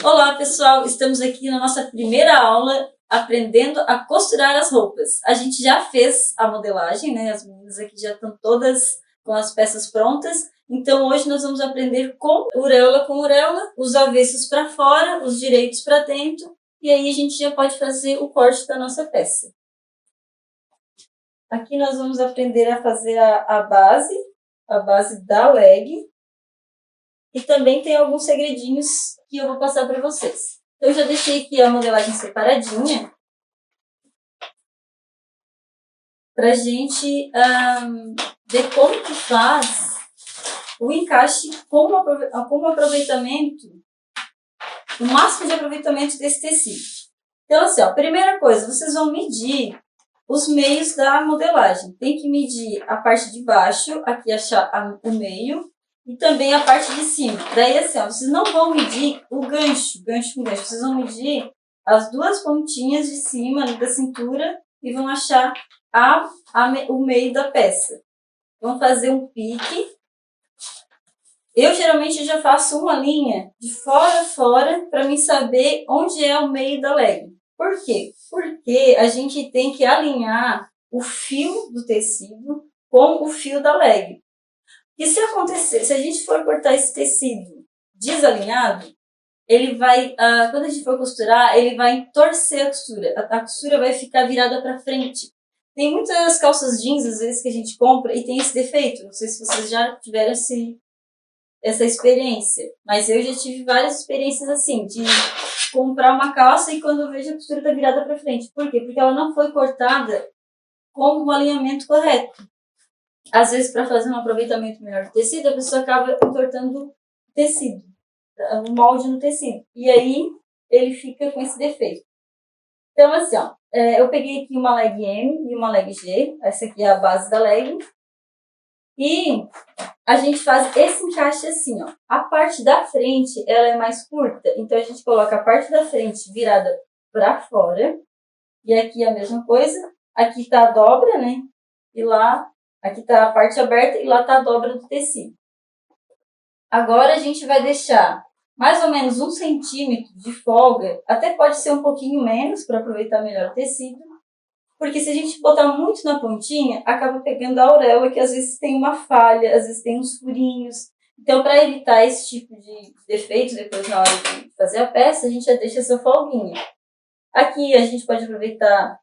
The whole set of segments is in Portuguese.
Olá pessoal, estamos aqui na nossa primeira aula aprendendo a costurar as roupas. A gente já fez a modelagem, né? As meninas aqui já estão todas com as peças prontas. Então hoje nós vamos aprender com auréola, os avessos para fora, os direitos para dentro. E aí a gente já pode fazer o corte da nossa peça. Aqui nós vamos aprender a fazer a base da leg. E também tem alguns segredinhos que eu vou passar para vocês. Eu já deixei aqui a modelagem separadinha para a gente ver como que faz o encaixe com o aproveitamento, o máximo de aproveitamento desse tecido. Então, assim, ó, primeira coisa, vocês vão medir os meios da modelagem. Tem que medir a parte de baixo, aqui achar o meio, e também a parte de cima. Daí, assim, ó, vocês não vão medir o gancho com gancho. Vocês vão medir as duas pontinhas de cima da cintura e vão achar o meio da peça. Vão fazer um pique. Eu, geralmente, já faço uma linha de fora a fora para mim saber onde é o meio da leg. Por quê? Porque a gente tem que alinhar o fio do tecido com o fio da leg. E se acontecer, se a gente for cortar esse tecido desalinhado, ele vai, quando a gente for costurar, ele vai torcer a costura. A costura vai ficar virada para frente. Tem muitas calças jeans, às vezes, que a gente compra e tem esse defeito. Não sei se vocês já tiveram essa experiência. Mas eu já tive várias experiências assim, de comprar uma calça e quando eu vejo a costura está virada para frente. Por quê? Porque ela não foi cortada com o alinhamento correto. Às vezes, para fazer um aproveitamento melhor do tecido, a pessoa acaba entortando o tecido, o molde no tecido. E aí, ele fica com esse defeito. Então, assim, ó, eu peguei aqui uma leg M e uma leg G. Essa aqui é a base da leg. E a gente faz esse encaixe assim, ó. A parte da frente, ela é mais curta. Então, a gente coloca a parte da frente virada para fora. E aqui a mesma coisa. Aqui está a dobra, né? E lá... Aqui está a parte aberta e lá está a dobra do tecido. Agora a gente vai deixar mais ou menos 1 centímetro de folga, até pode ser um pouquinho menos para aproveitar melhor o tecido, porque se a gente botar muito na pontinha, acaba pegando a auréola, que às vezes tem uma falha, às vezes tem uns furinhos. Então, para evitar esse tipo de defeito depois na hora de fazer a peça, a gente já deixa essa folguinha. Aqui a gente pode aproveitar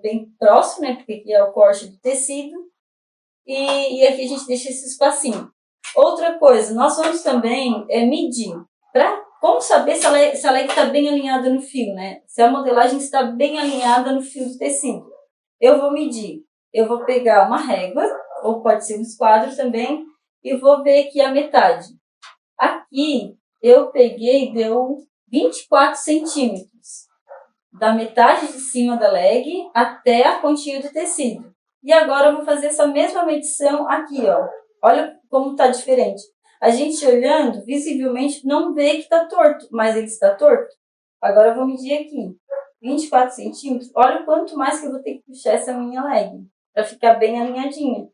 bem próximo, né, porque aqui é o corte do tecido. E aqui a gente deixa esse espacinho. Outra coisa, nós vamos também medir. Como saber se a leg está bem alinhada no fio, né? Se a modelagem está bem alinhada no fio do tecido. Eu vou medir. Eu vou pegar uma régua, ou pode ser um esquadro também, e vou ver aqui a metade. Aqui eu peguei, deu 24 centímetros. Da metade de cima da leg até a pontinha do tecido. E agora eu vou fazer essa mesma medição aqui, ó. Olha como está diferente. A gente olhando, visivelmente, não vê que está torto, mas ele está torto. Agora eu vou medir aqui. 24 centímetros. Olha o quanto mais que eu vou ter que puxar essa minha leg. Para ficar bem alinhadinha.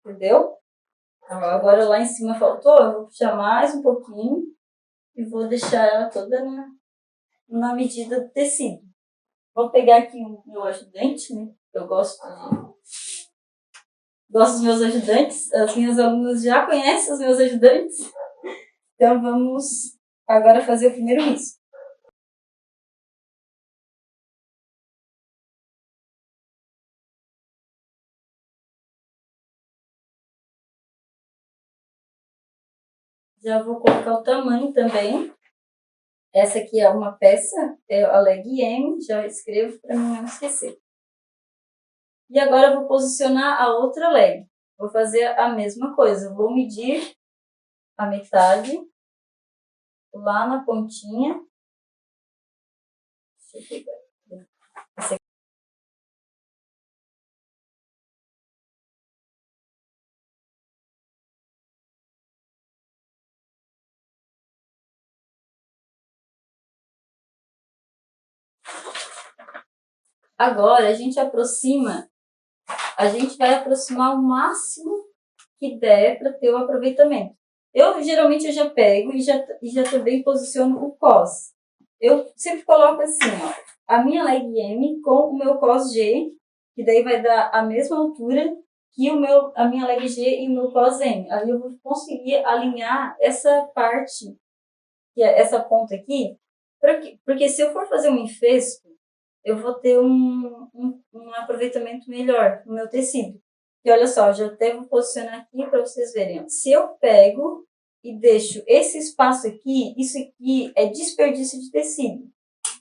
Entendeu? Agora lá em cima faltou, eu vou puxar mais um pouquinho. E vou deixar ela toda na medida do tecido. Vou pegar aqui o meu ajudante, né? Eu gosto dos meus ajudantes. As minhas alunas já conhecem os meus ajudantes. Então, vamos agora fazer o primeiro risco. Já vou colocar o tamanho também. Essa aqui é uma peça, é a leg M. Já escrevo para não esquecer. E agora eu vou posicionar a outra leg. Vou fazer a mesma coisa. Vou medir a metade lá na pontinha. Deixa eu pegar. Essa aqui. Agora a gente vai aproximar o máximo que der para ter o aproveitamento. Geralmente eu já pego e já também posiciono o cos. Eu sempre coloco assim, ó, a minha leg M com o meu cos G, que daí vai dar a mesma altura que a minha leg G e o meu cos M. Aí eu vou conseguir alinhar essa parte, que é essa ponta aqui, porque se eu for fazer um enfesto, eu vou ter um aproveitamento melhor no meu tecido. E olha só, já até vou posicionar aqui para vocês verem. Se eu pego e deixo esse espaço aqui, isso aqui é desperdício de tecido.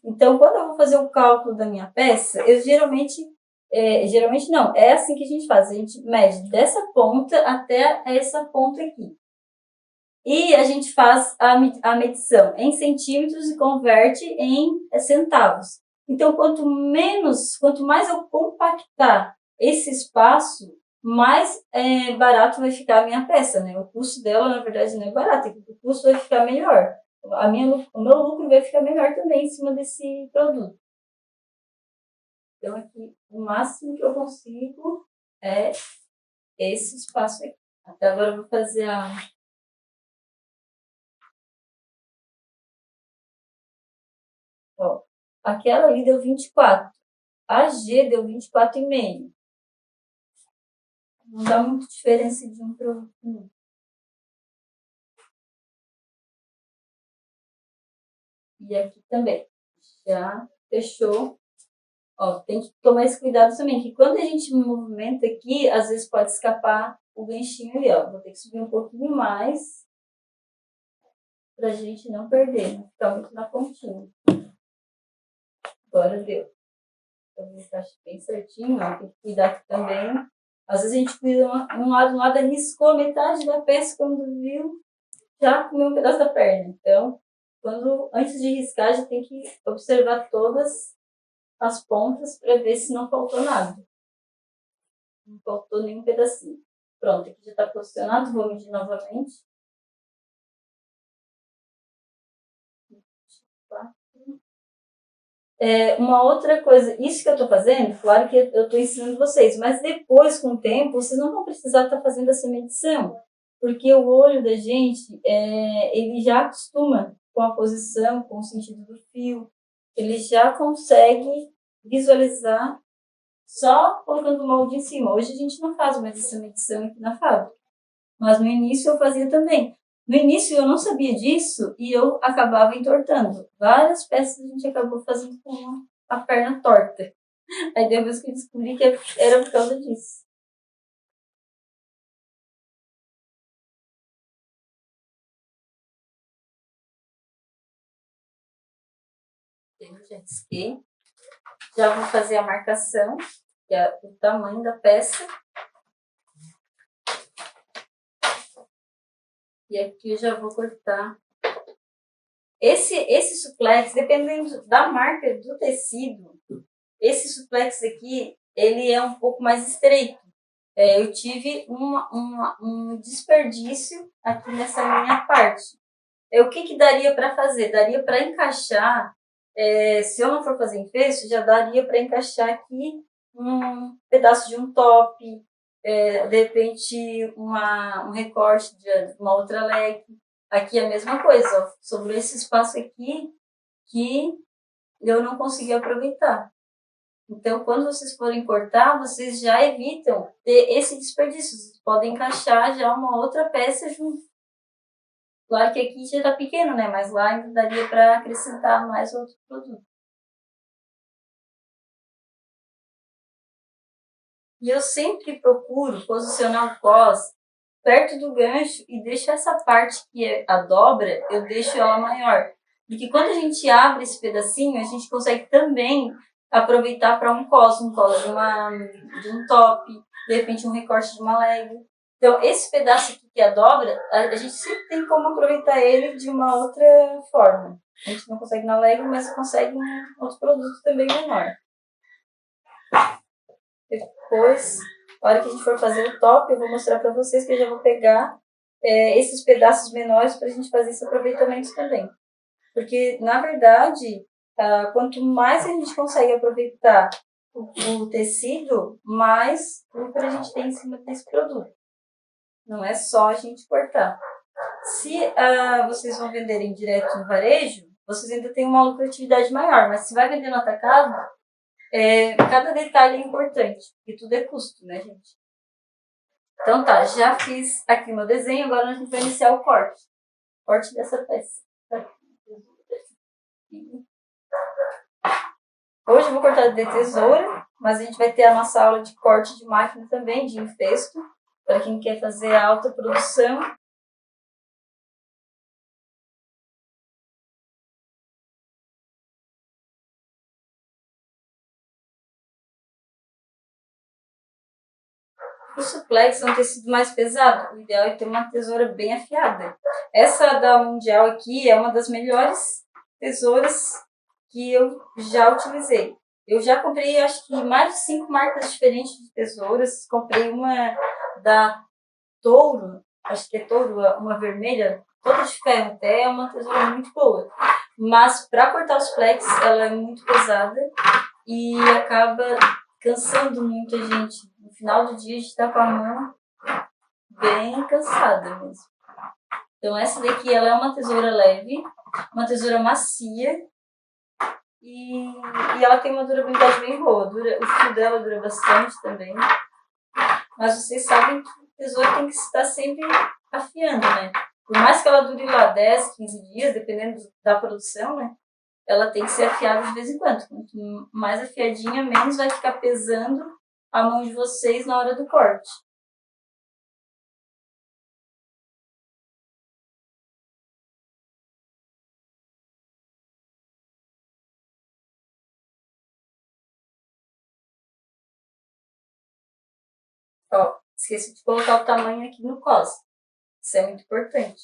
Então, quando eu vou fazer o cálculo da minha peça, eu geralmente não, é assim que a gente faz. A gente mede dessa ponta até essa ponta aqui. E a gente faz a medição em centímetros e converte em centavos. Então, quanto mais eu compactar esse espaço, mais barato vai ficar a minha peça, né? O custo dela, na verdade, não é barato, o custo vai ficar melhor. O meu lucro vai ficar melhor também em cima desse produto. Então, aqui, o máximo que eu consigo é esse espaço aqui. Até agora eu vou fazer Ó, aquela ali deu 24. A G deu 24,5. Não dá muita diferença de um para o outro. E aqui também. Já fechou. Ó, tem que tomar esse cuidado também, que quando a gente movimenta aqui, às vezes pode escapar o ganchinho ali, ó. Vou ter que subir um pouquinho mais pra gente não perder, não ficar muito na pontinha. Agora deu. Então, vou deixar bem certinho, ó. Tem que cuidar aqui também. Às vezes a gente cuida um lado, arriscou metade da peça quando viu, já comeu um pedaço da perna. Então, antes de riscar, já tem que observar todas as pontas para ver se não faltou nada. Não faltou nenhum pedacinho. Pronto, aqui já está posicionado, vou medir novamente. 24. Uma outra coisa, isso que eu estou fazendo, claro que eu estou ensinando vocês, mas depois, com o tempo, vocês não vão precisar estar fazendo essa medição, porque o olho da gente, ele já acostuma com a posição, com o sentido do fio, ele já consegue visualizar só colocando o molde em cima. Hoje a gente não faz mais essa medição aqui na fábrica, mas no início eu fazia também. No início eu não sabia disso e eu acabava entortando. Várias peças a gente acabou fazendo com a perna torta. Aí depois que eu descobri que era por causa disso. Eu já risquei. Já vou fazer a marcação, que é o tamanho da peça. E aqui eu já vou cortar. Esse suplex, dependendo da marca do tecido, esse suplex aqui, ele é um pouco mais estreito. Eu tive um desperdício aqui nessa minha parte. O que daria para fazer? Daria para encaixar, se eu não for fazer enfeite, já daria para encaixar aqui um pedaço de um top, de repente um recorte de uma outra leg. Aqui é a mesma coisa, ó, sobre esse espaço aqui que eu não consegui aproveitar. Então, quando vocês forem cortar, vocês já evitam ter esse desperdício. Vocês podem encaixar já uma outra peça junto. Claro que aqui já está pequeno, né? Mas lá ainda daria para acrescentar mais outro produto. E eu sempre procuro posicionar o cos perto do gancho e deixo essa parte que é a dobra, eu deixo ela maior. Porque quando a gente abre esse pedacinho, a gente consegue também aproveitar para um cos de um top, de repente um recorte de uma leg. Então, esse pedaço aqui que é a dobra, a gente sempre tem como aproveitar ele de uma outra forma. A gente não consegue na leg, mas consegue um outro produto também menor. Depois, na hora que a gente for fazer o top, eu vou mostrar para vocês que eu já vou pegar esses pedaços menores para a gente fazer esse aproveitamento também. Porque, na verdade, quanto mais a gente consegue aproveitar o tecido, mais lucro a gente tem em cima desse produto. Não é só a gente cortar. Se vocês vão venderem direto no varejo, vocês ainda têm uma lucratividade maior, mas se vai vender no atacado, cada detalhe é importante, porque tudo é custo, né, gente? Então tá, já fiz aqui meu desenho, agora a gente vai iniciar o corte. Corte dessa peça. Hoje eu vou cortar de tesoura, mas a gente vai ter a nossa aula de corte de máquina também, de infesto, para quem quer fazer alta produção. O suplex é um tecido mais pesado, o ideal é ter uma tesoura bem afiada. Essa da Mundial aqui é uma das melhores tesouras que eu já utilizei. Eu já comprei, acho que mais de 5 marcas diferentes de tesouras. Comprei uma da Touro, acho que é Touro, uma vermelha, toda de ferro até, é uma tesoura muito boa. Mas para cortar os flex, ela é muito pesada e acaba cansando muita gente. No final do dia, a gente está com a mão bem cansada mesmo. Então, essa daqui ela é uma tesoura leve, uma tesoura macia e ela tem uma durabilidade bem boa. O fio dela dura bastante também. Mas vocês sabem que a tesoura tem que estar sempre afiando, né? Por mais que ela dure lá 10, 15 dias, dependendo da produção, né? Ela tem que ser afiada de vez em quando. Quanto mais afiadinha, menos vai ficar pesando a mão de vocês na hora do corte. Ó, esqueci de colocar o tamanho aqui no cos. Isso é muito importante.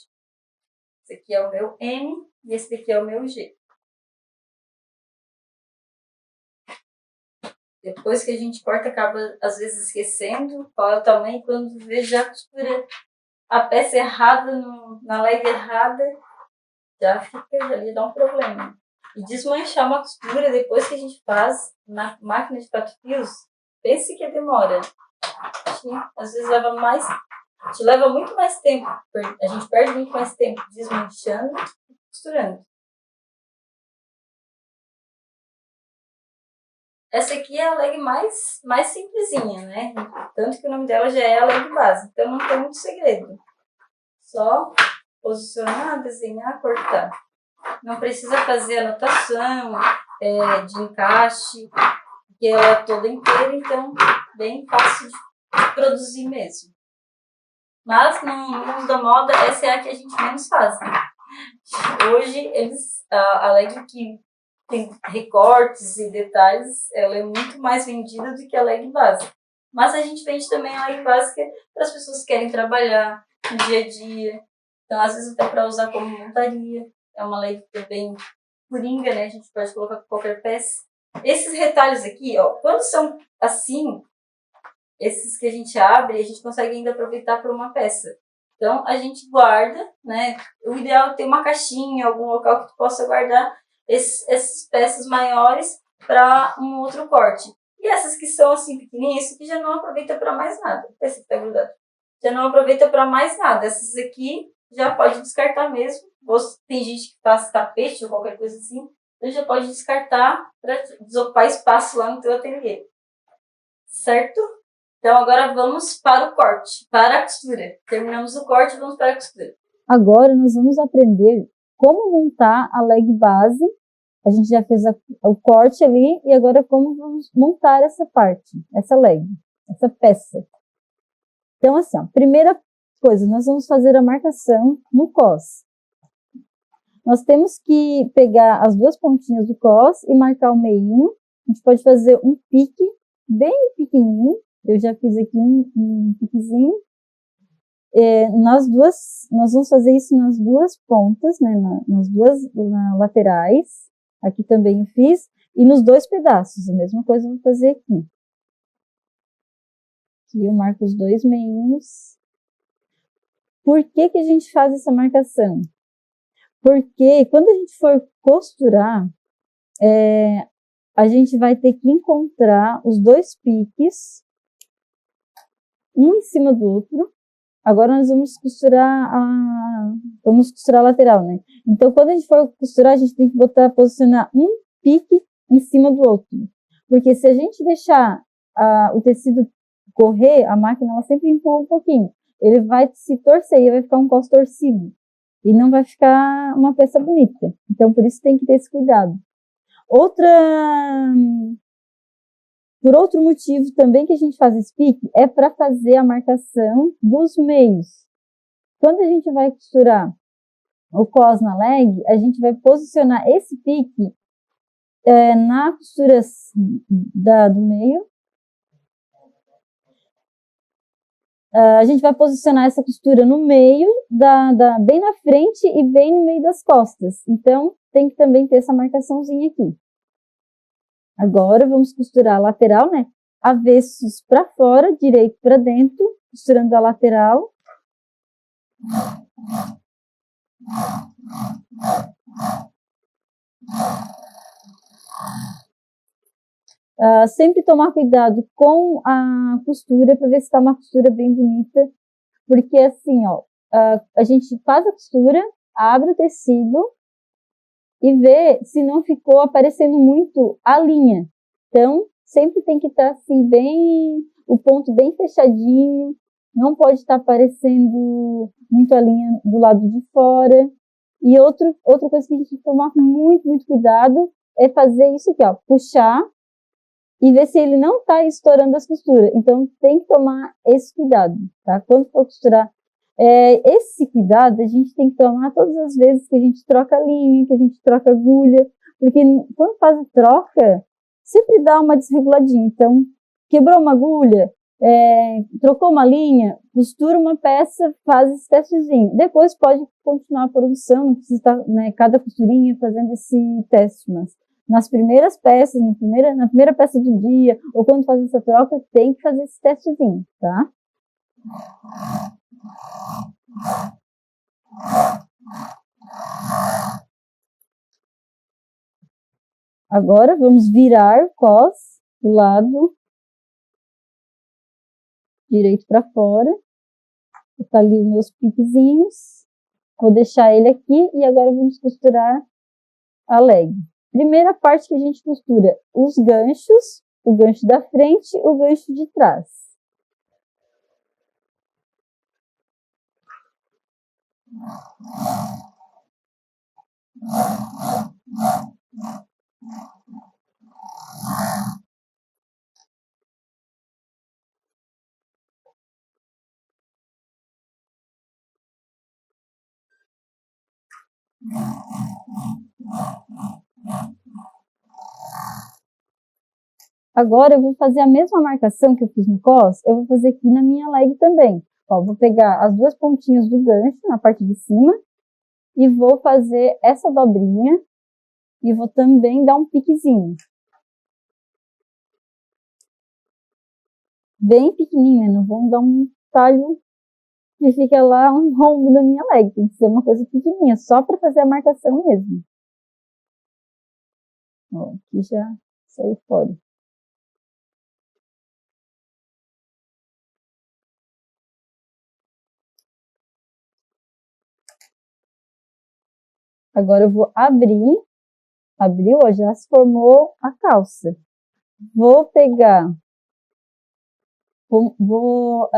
Esse aqui é o meu M e esse daqui é o meu G. Depois que a gente corta, acaba às vezes esquecendo qual é o tamanho. Quando vê, já costura a peça errada, na leg errada, já dá um problema. E desmanchar uma costura depois que a gente faz na máquina de 4 fios, pense que demora. Às vezes leva muito mais tempo. A gente perde muito mais tempo desmanchando e costurando. Essa aqui é a leg mais simplesinha, né? Tanto que o nome dela já é a leg base. Então não tem muito segredo. Só posicionar, desenhar, cortar. Não precisa fazer anotação de encaixe, porque ela é toda inteira, então bem fácil de produzir mesmo. Mas no mundo da moda, essa é a que a gente menos faz. Né? Hoje, a leg que tem recortes e detalhes, ela é muito mais vendida do que a leg básica. Mas a gente vende também a leg básica para as pessoas que querem trabalhar no dia a dia. Então, às vezes, até para usar como montaria. É uma leg também coringa, né? A gente pode colocar com qualquer peça. Esses retalhos aqui, ó, quando são assim, esses que a gente abre, a gente consegue ainda aproveitar para uma peça. Então, a gente guarda, né? O ideal é ter uma caixinha, algum local que tu possa guardar essas peças maiores para um outro corte. E essas que são assim pequenininhas, isso aqui já não aproveita para mais nada. Esse que tá grudado. Já não aproveita para mais nada. Essas aqui já pode descartar mesmo. Tem gente que faz tapete ou qualquer coisa assim, então já pode descartar para desocupar espaço lá no teu ateliê. Certo? Então agora vamos para o corte, para a costura. Terminamos o corte e vamos para a costura. Agora nós vamos aprender como montar a leg base. A gente já fez o corte ali e agora como vamos montar essa parte, essa leg, essa peça. Então assim, ó, primeira coisa, nós vamos fazer a marcação no cos. Nós temos que pegar as duas pontinhas do cos e marcar o meinho. A gente pode fazer um pique bem pequenininho. Eu já fiz aqui um piquezinho. Nós vamos fazer isso nas duas pontas, né, nas duas laterais. Aqui também eu fiz. E nos dois pedaços, a mesma coisa eu vou fazer aqui. Aqui eu marco os dois meinhos. Por que que a gente faz essa marcação? Porque quando a gente for costurar, a gente vai ter que encontrar os dois piques, um em cima do outro, Agora nós vamos costurar a lateral, né? Então, quando a gente for costurar, a gente tem que posicionar um pique em cima do outro. Porque se a gente deixar o tecido correr, a máquina ela sempre empurra um pouquinho. Ele vai se torcer e vai ficar um cos torcido. E não vai ficar uma peça bonita. Então, por isso tem que ter esse cuidado. Por outro motivo também que a gente faz esse pique é para fazer a marcação dos meios. Quando a gente vai costurar o cos na leg, a gente vai posicionar esse pique na costura do meio. A gente vai posicionar essa costura no meio, bem na frente e bem no meio das costas. Então, tem que também ter essa marcaçãozinha aqui. Agora, vamos costurar a lateral, né? Avessos para fora, direito para dentro, costurando a lateral. Sempre tomar cuidado com a costura, para ver se está uma costura bem bonita. Porque assim, ó, a gente faz a costura, abre o tecido e vê se não ficou aparecendo muito a linha. Então, sempre tem que estar assim, o ponto bem fechadinho, não pode estar aparecendo muito a linha do lado de fora. E outra coisa que a gente tem que tomar muito, muito cuidado é fazer isso aqui, ó, puxar e ver se ele não está estourando as costuras. Então, tem que tomar esse cuidado, tá? Quando for costurar, esse cuidado a gente tem que tomar todas as vezes que a gente troca a linha, que a gente troca a agulha, porque quando faz a troca, sempre dá uma desreguladinha. Então, quebrou uma agulha, trocou uma linha, costura uma peça, faz esse testezinho. Depois pode continuar a produção, não precisa estar, né, cada costurinha fazendo esse teste, mas nas primeiras peças, na primeira peça do dia, ou quando faz essa troca, tem que fazer esse testezinho, tá? Agora, vamos virar o cos do lado direito para fora. Vou botar ali os meus piquezinhos. Vou deixar ele aqui e agora vamos costurar a leg. Primeira parte que a gente costura os ganchos, o gancho da frente e o gancho de trás. Agora eu vou fazer a mesma marcação que eu fiz no cos, eu vou fazer aqui na minha leg também. Ó, vou pegar as duas pontinhas do gancho na parte de cima e vou fazer essa dobrinha e vou também dar um piquezinho. Bem pequenininho, não vou dar um talho que fica lá um rombo da minha leg, tem que ser uma coisa pequenininha, só para fazer a marcação mesmo. Ó, aqui já saiu fora. Agora eu vou abrir, abriu, ó, já se formou a calça. Vou pegar, vou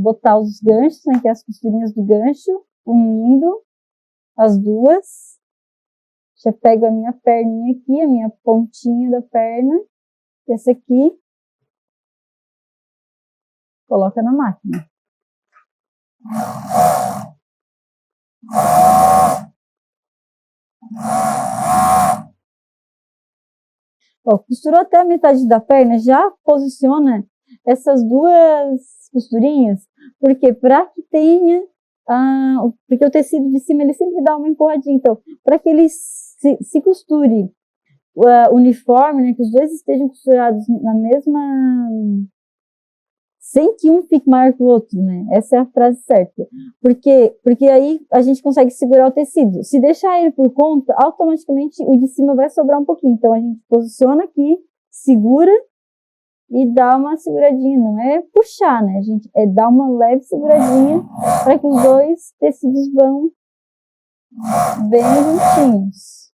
botar os ganchos, né, que é as costurinhas do gancho, unindo as duas. Já pego a minha perninha aqui, a minha pontinha da perna, essa aqui, coloca na máquina. Ó, costurou até a metade da perna, já posiciona essas duas costurinhas, porque para que tenha, porque o tecido de cima ele sempre dá uma empurradinha, então, para que ele se costure uniforme, né, que os dois estejam costurados na mesma, sem que um fique maior que o outro, né? Essa é a frase certa. Porque aí a gente consegue segurar o tecido. Se deixar ele por conta, automaticamente o de cima vai sobrar um pouquinho. Então a gente posiciona aqui, segura e dá uma seguradinha, não é puxar, né, gente? É dar uma leve seguradinha para que os dois tecidos vão bem juntinhos.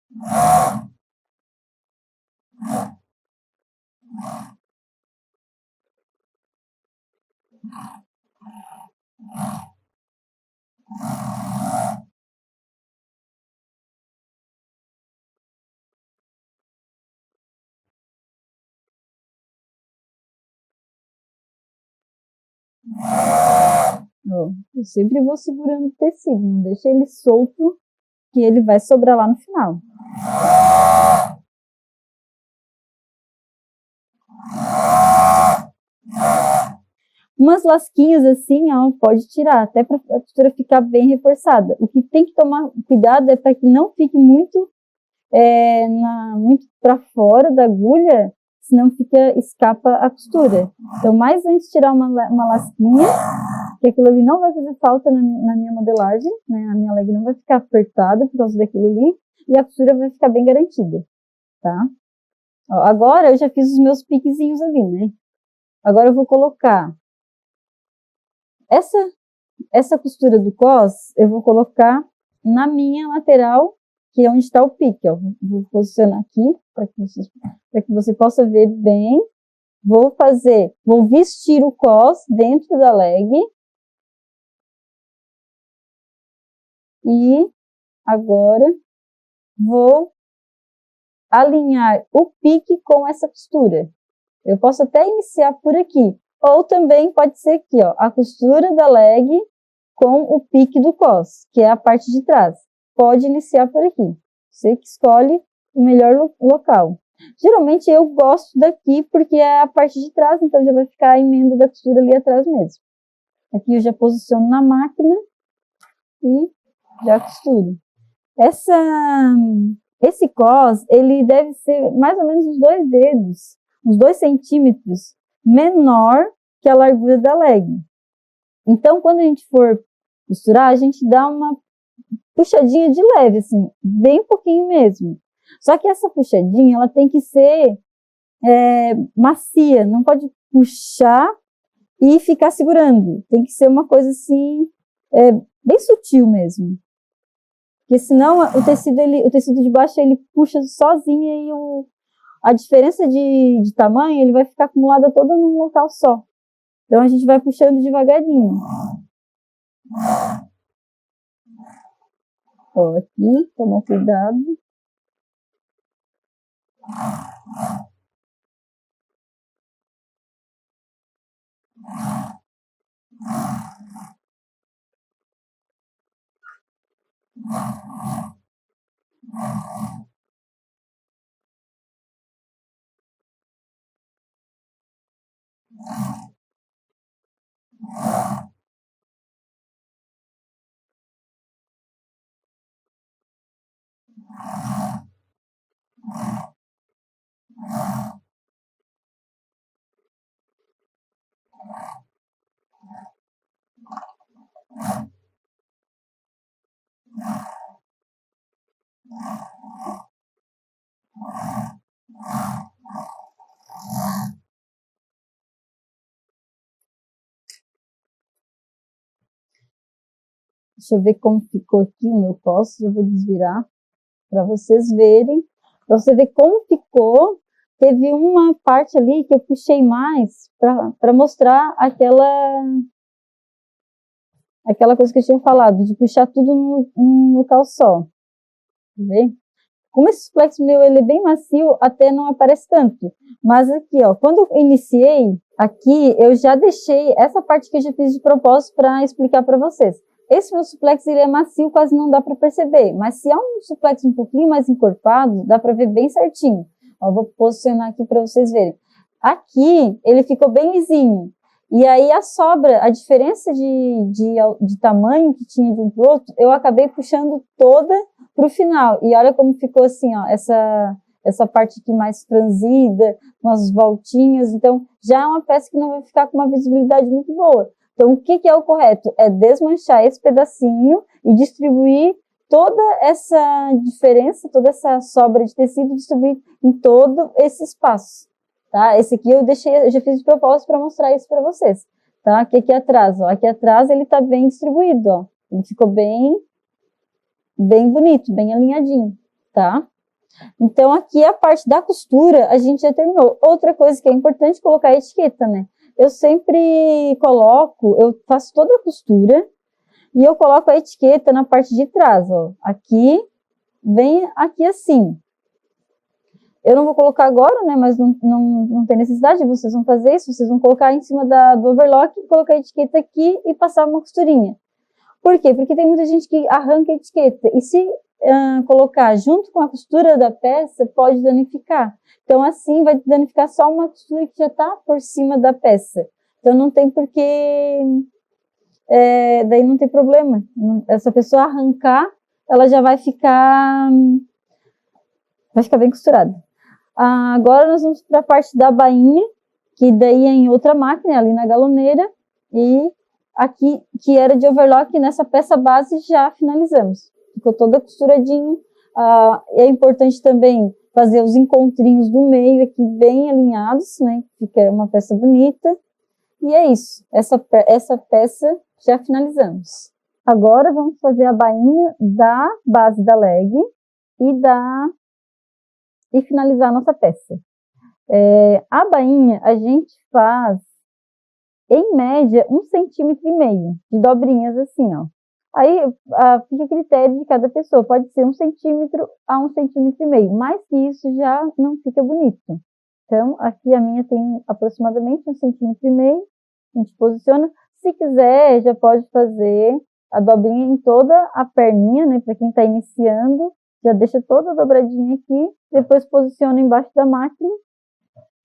Ó, eu sempre vou segurando o tecido, não deixa ele solto, que ele vai sobrar lá no final. Umas lasquinhas assim, ó, pode tirar, até para a costura ficar bem reforçada. O que tem que tomar cuidado é para que não fique muito, muito para fora da agulha, senão escapa a costura. Então, mais antes de tirar uma lasquinha, que aquilo ali não vai fazer falta na minha modelagem, né? A minha leg não vai ficar apertada por causa daquilo ali, e a costura vai ficar bem garantida, tá? Ó, agora eu já fiz os meus piquezinhos ali, né? Agora eu vou colocar essa costura do cos, eu vou colocar na minha lateral, que é onde está o pique, ó. Vou posicionar aqui, para que você possa ver bem. Vou vestir o cos dentro da leg. E agora vou alinhar o pique com essa costura. Eu posso até iniciar por aqui, ou também pode ser aqui, ó, a costura da leg com o pique do cos, que é a parte de trás. Pode iniciar por aqui. Você que escolhe o melhor local. Geralmente eu gosto daqui porque é a parte de trás, então já vai ficar a emenda da costura ali atrás mesmo. Aqui eu já posiciono na máquina e já costuro. Esse cos, ele deve ser mais ou menos uns 2 dedos, uns 2 centímetros menor que a largura da leg. Então, quando a gente for costurar, a gente dá uma puxadinha de leve, assim, bem pouquinho mesmo. Só que essa puxadinha, ela tem que ser macia, não pode puxar e ficar segurando. Tem que ser uma coisa assim, bem sutil mesmo. Porque senão o tecido de baixo ele puxa sozinho e a diferença de tamanho ele vai ficar acumulada toda num local só. Então a gente vai puxando devagarinho. Ó, aqui, toma cuidado. Deixa eu ver como ficou aqui o meu cos. Eu vou desvirar para vocês verem. Para você ver como ficou. Teve uma parte ali que eu puxei mais para mostrar aquela coisa que eu tinha falado, de puxar tudo num local só. Tá vendo? Como esse suplex meu ele é bem macio, até não aparece tanto. Mas aqui, ó, quando eu iniciei, aqui eu já deixei essa parte que eu já fiz de propósito para explicar para vocês. Esse meu suplex ele é macio, quase não dá para perceber. Mas se é um suplex um pouquinho mais encorpado, dá para ver bem certinho. Ó, vou posicionar aqui para vocês verem. Aqui ele ficou bem lisinho. E aí a diferença de tamanho que tinha de um pro outro, eu acabei puxando toda pro final. E olha como ficou assim, ó, essa parte aqui mais franzida, com as voltinhas. Então, já é uma peça que não vai ficar com uma visibilidade muito boa. Então, o que é o correto? É desmanchar esse pedacinho e distribuir toda essa diferença, toda essa sobra de tecido, distribuir em todo esse espaço. tá? Esse aqui eu já fiz de propósito para mostrar isso para vocês, tá? Aqui atrás, ó, aqui atrás ele tá bem distribuído, ó, ele ficou bem bonito, bem alinhadinho, tá? Então, aqui a parte da costura, a gente já terminou. Outra coisa que é importante colocar a etiqueta, né? Eu sempre coloco, eu faço toda a costura e eu coloco a etiqueta na parte de trás, ó. Aqui, bem aqui assim. Eu não vou colocar agora, né? Mas não tem necessidade, vocês vão fazer isso, vocês vão colocar em cima do overlock, colocar a etiqueta aqui e passar uma costurinha. Por quê? Porque tem muita gente que arranca a etiqueta. E se colocar junto com a costura da peça, pode danificar. Então, assim, vai danificar só uma costura que já está por cima da peça. Então, não tem porquê... daí não tem problema. Essa pessoa arrancar, ela já vai ficar bem costurada. Agora, nós vamos para a parte da bainha, que daí é em outra máquina, ali na galoneira. E aqui, que era de overlock, nessa peça base, já finalizamos. Ficou toda costuradinha. É importante também fazer os encontrinhos do meio aqui bem alinhados, né? Fica uma peça bonita. E é isso. Essa peça já finalizamos. Agora vamos fazer a bainha da base da leg e finalizar a nossa peça. A bainha a gente faz em média 1,5 cm de dobrinhas assim, ó. Aí fica a critério de cada pessoa, pode ser 1 centímetro a 1,5 cm, mais que isso já não fica bonito. Então, aqui a minha tem aproximadamente 1,5 cm, a gente posiciona. Se quiser, já pode fazer a dobrinha em toda a perninha, né, para quem está iniciando, já deixa toda dobradinha aqui, depois posiciona embaixo da máquina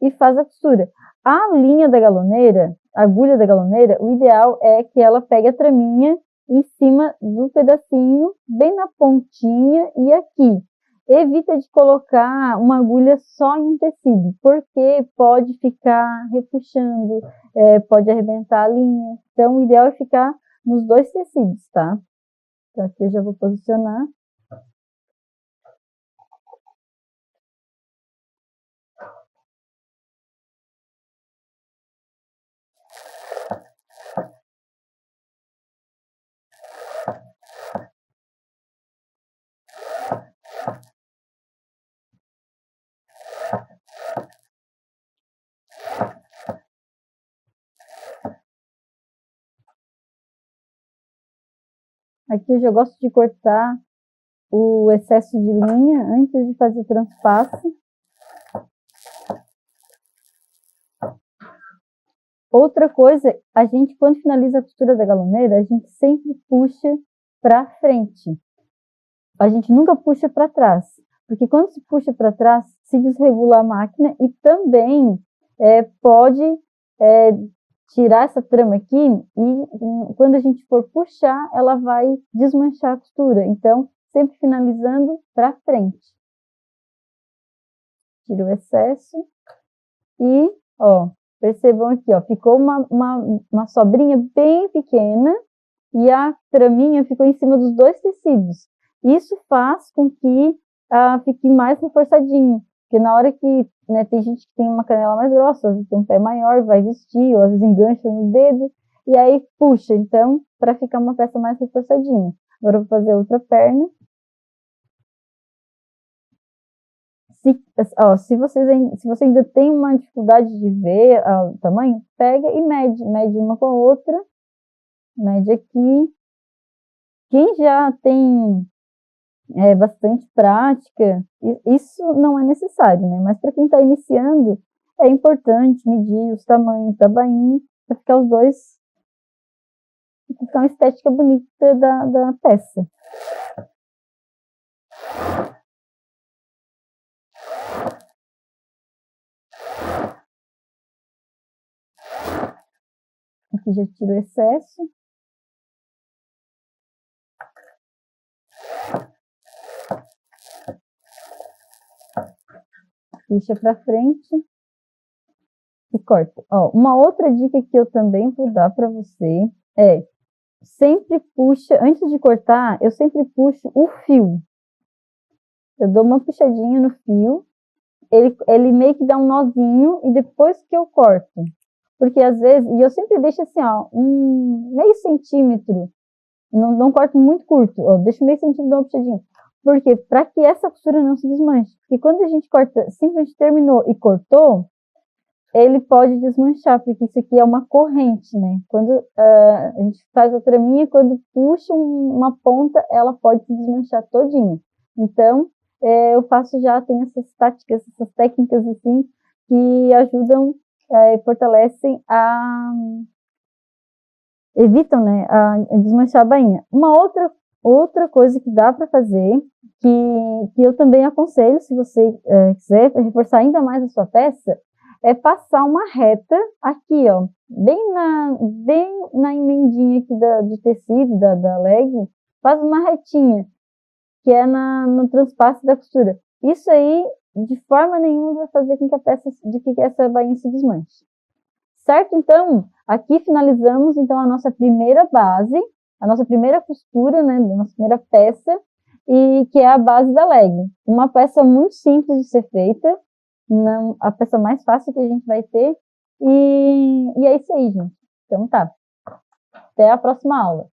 e faz a costura. A linha da galoneira, a agulha da galoneira, o ideal é que ela pegue a traminha em cima do pedacinho, bem na pontinha e aqui. Evita de colocar uma agulha só em um tecido, porque pode ficar repuxando, pode arrebentar a linha. Então, o ideal é ficar nos dois tecidos, tá? Então, aqui eu já vou posicionar. Aqui eu já gosto de cortar o excesso de linha antes de fazer o transpasse. Outra coisa, a gente quando finaliza a costura da galoneira, a gente sempre puxa para frente. A gente nunca puxa para trás, porque quando se puxa para trás, se desregula a máquina e também pode tirar essa trama aqui e quando a gente for puxar, ela vai desmanchar a costura. Então, sempre finalizando para frente. Tira o excesso e, ó, percebam aqui, ó, ficou uma sobrinha bem pequena e a traminha ficou em cima dos dois tecidos. Isso faz com que fique mais reforçadinho. Porque na hora que, né, tem gente que tem uma canela mais grossa, às vezes tem um pé maior, vai vestir, ou às vezes engancha no dedo, e aí puxa. Então, para ficar uma peça mais reforçadinha. Agora eu vou fazer outra perna. Se você ainda tem uma dificuldade de ver o tamanho, pega e mede uma com a outra, mede aqui. Quem já tem bastante prática, isso não é necessário, né? Mas para quem está iniciando, é importante medir os tamanhos da bainha para ficar os dois, para ficar uma estética bonita da peça. Aqui já tiro o excesso. Puxa para frente e corta. Ó, uma outra dica que eu também vou dar para você é sempre puxa, antes de cortar, eu sempre puxo o fio. Eu dou uma puxadinha no fio ele meio que dá um nozinho e depois que eu corto. Porque às vezes, e eu sempre deixo assim, ó, meio centímetro, não corto muito curto, ó, deixo meio centímetro, dá uma puxadinha. Por quê? Para que essa costura não se desmanche. Porque quando a gente corta, simplesmente terminou e cortou, ele pode desmanchar, porque isso aqui é uma corrente, né? Quando a gente faz a traminha, quando puxa uma ponta, ela pode se desmanchar todinha. Então, eu faço já, tem essas táticas, essas técnicas assim, que ajudam e fortalecem evitam, né, a desmanchar a bainha. Uma outra coisa que dá para fazer, que eu também aconselho, se você quiser reforçar ainda mais a sua peça, é passar uma reta aqui, ó, bem na emendinha aqui de tecido da leg, faz uma retinha, que é no transpasse da costura. Isso aí, de forma nenhuma, vai fazer com que essa bainha se desmanche. Certo? Então, aqui finalizamos então a nossa primeira base, a nossa primeira costura, né, a nossa primeira peça, e que é a base da leg. Uma peça muito simples de ser feita, a peça mais fácil que a gente vai ter, e é isso aí, gente. Então tá, até a próxima aula.